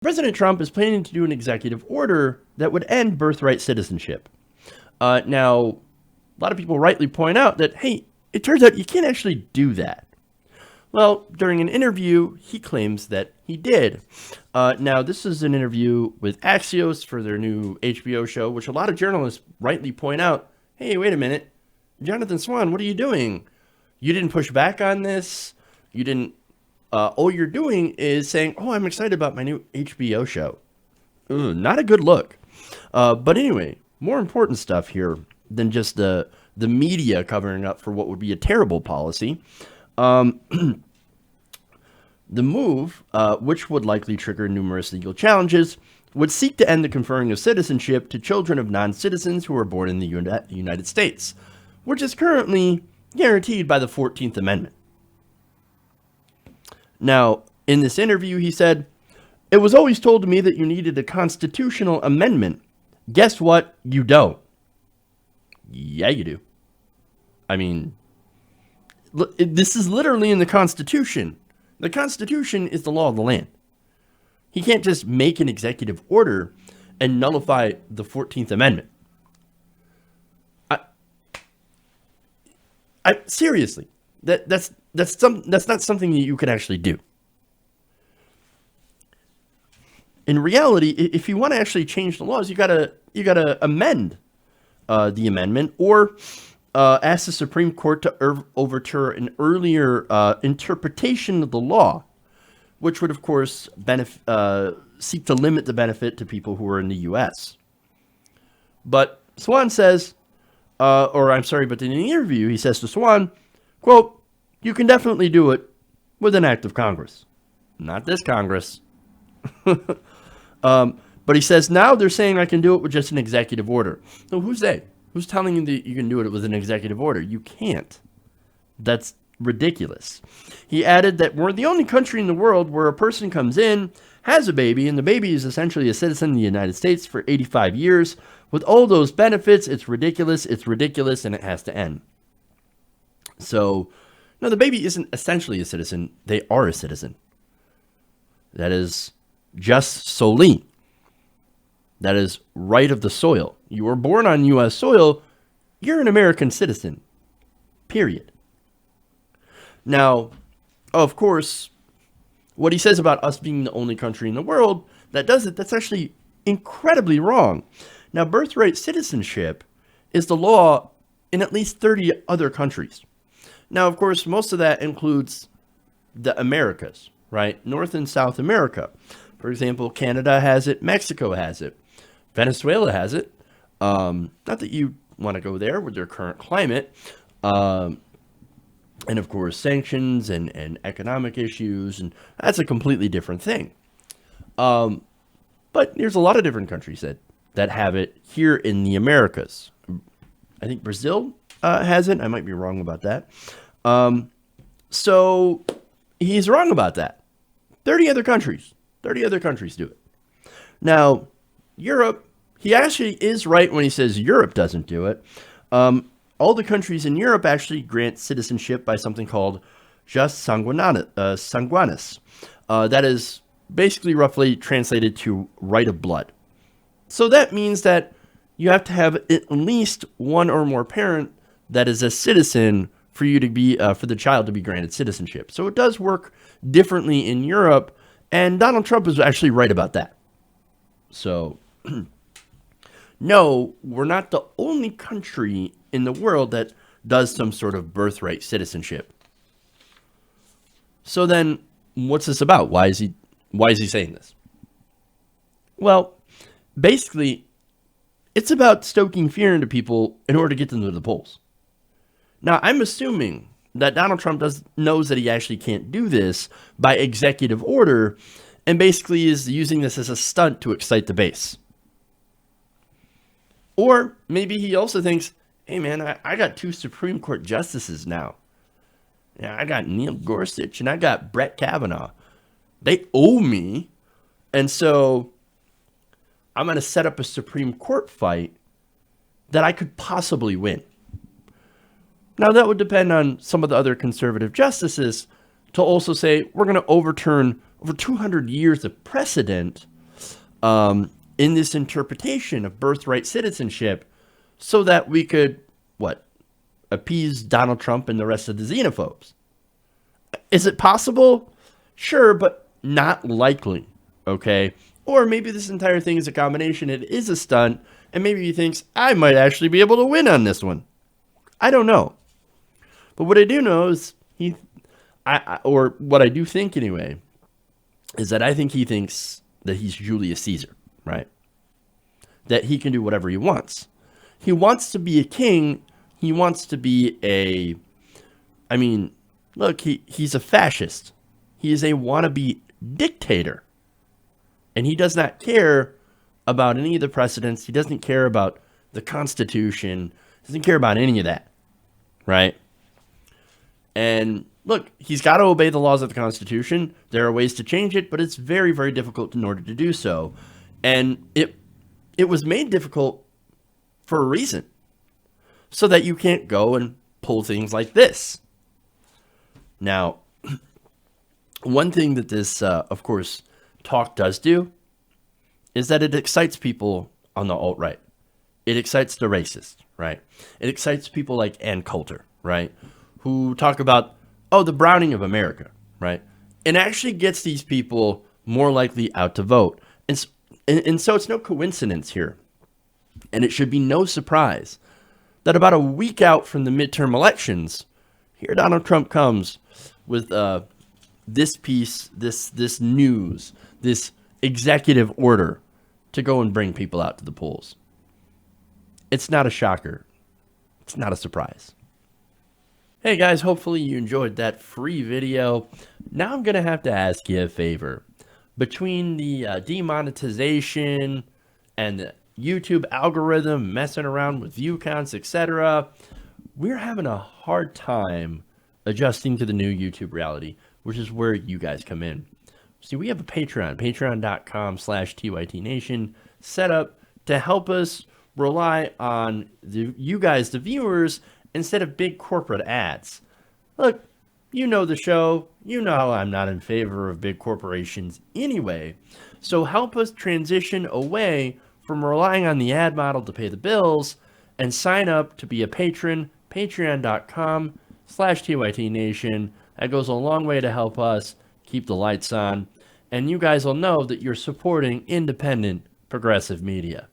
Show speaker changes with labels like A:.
A: President Trump is planning to do an executive order that would end birthright citizenship. Now, a lot of people rightly point out that, hey, it turns out you can't actually do that. Well, during an interview, he claims that he did. Now, this is an interview with Axios for their new HBO show, which a lot of journalists rightly point out, hey, wait a minute, Jonathan Swan, what are you doing? You didn't push back on this. You didn't. All you're doing is saying, oh, I'm excited about my new HBO show. Ugh, not a good look. But anyway, more important stuff here than just the media covering up for what would be a terrible policy. The move, which would likely trigger numerous legal challenges, would seek to end the conferring of citizenship to children of non-citizens who are born in the United States, which is currently guaranteed by the 14th Amendment. Now, in this interview, he said, "It was always told to me that you needed a constitutional amendment. Guess what? You don't." Yeah, you do. I mean, this is literally in the Constitution. The Constitution is the law of the land. He can't just make an executive order and nullify the 14th Amendment. Seriously, that's not something that you can actually do. In reality, if you want to actually change the laws, you gotta amend the amendment, or ask the Supreme Court to overturn an earlier interpretation of the law, which would, of course, seek to limit the benefit to people who are in the U.S. But Swan says, but in an interview, he says to Swan, quote, "You can definitely do it with an act of Congress." Not this Congress. But he says, now they're saying I can do it with just an executive order. So who's they? Who's telling you that you can do it with an executive order? You can't. That's ridiculous. He added that we're the only country in the world where a person comes in, has a baby, and the baby is essentially a citizen of the United States for 85 years. With all those benefits, it's ridiculous, and it has to end. So, no, the baby isn't essentially a citizen. They are a citizen. That is just soli. That is right of the soil. You were born on U.S. soil. You're an American citizen. Period. Now, of course, what he says about us being the only country in the world that does it, that's actually incredibly wrong. Now, birthright citizenship is the law in at least 30 other countries. Now, of course, most of that includes the Americas, right? North and South America. For example, Canada has it. Mexico has it. Venezuela has it. Not that you want to go there with their current climate. And, of course, sanctions and economic issues. And that's a completely different thing. But there's a lot of different countries that have it here in the Americas. I think Brazil has it. I might be wrong about that. So he's wrong about that. 30 other countries do it. Now, Europe, he actually is right when he says Europe doesn't do it. All the countries in Europe actually grant citizenship by something called jus sanguinis. That is basically roughly translated to right of blood. So that means that you have to have at least one or more parent that is a citizen for you to be for the child to be granted citizenship. So it does work differently in Europe, and Donald Trump is actually right about that. So no, we're not the only country in the world that does some sort of birthright citizenship. So then, what's this about? Why is he saying this? Well, basically, it's about stoking fear into people in order to get them to the polls. Now, I'm assuming that Donald Trump knows that he actually can't do this by executive order, and basically is using this as a stunt to excite the base. Or maybe he also thinks, hey man, I got 2 Supreme Court justices now. Yeah, I got Neil Gorsuch and I got Brett Kavanaugh. They owe me. And so I'm going to set up a Supreme Court fight that I could possibly win. Now, that would depend on some of the other conservative justices to also say, we're going to overturn over 200 years of precedent in this interpretation of birthright citizenship so that we could, what, appease Donald Trump and the rest of the xenophobes. Is it possible? Sure, but not likely, okay? Or maybe this entire thing is a combination. It is a stunt, and maybe he thinks, I might actually be able to win on this one. I don't know. But what I do know is or what I do think anyway, is that I think he thinks that he's Julius Caesar, right? That he can do whatever he wants. He wants to be a king. He wants to be look, he's a fascist. He is a wannabe dictator. And he does not care about any of the precedents. He doesn't care about the Constitution. He doesn't care about any of that, right? And look, he's got to obey the laws of the Constitution. There are ways to change it, but it's very, very difficult in order to do so. And it was made difficult for a reason, so that you can't go and pull things like this. Now, one thing that this, of course, talk does do is that it excites people on the alt-right. It excites the racist, right? It excites people like Ann Coulter, right? Who talk about, the browning of America, right? And actually gets these people more likely out to vote. And so it's no coincidence here. And it should be no surprise that about a week out from the midterm elections, here Donald Trump comes with this piece, this news, this executive order to go and bring people out to the polls. It's not a shocker. It's not a surprise. Hey guys, hopefully you enjoyed that free video. Now I'm going to have to ask you a favor. Between the demonetization and the YouTube algorithm messing around with view counts, etc., we're having a hard time adjusting to the new YouTube reality, which is where you guys come in. See, we have a Patreon, patreon.com/TYTNation, set up to help us rely on you guys, the viewers, instead of big corporate ads. Look, you know the show. You know how I'm not in favor of big corporations anyway. So help us transition away from relying on the ad model to pay the bills and sign up to be a patron, patreon.com/TYTNation. That goes a long way to help us keep the lights on. And you guys will know that you're supporting independent progressive media.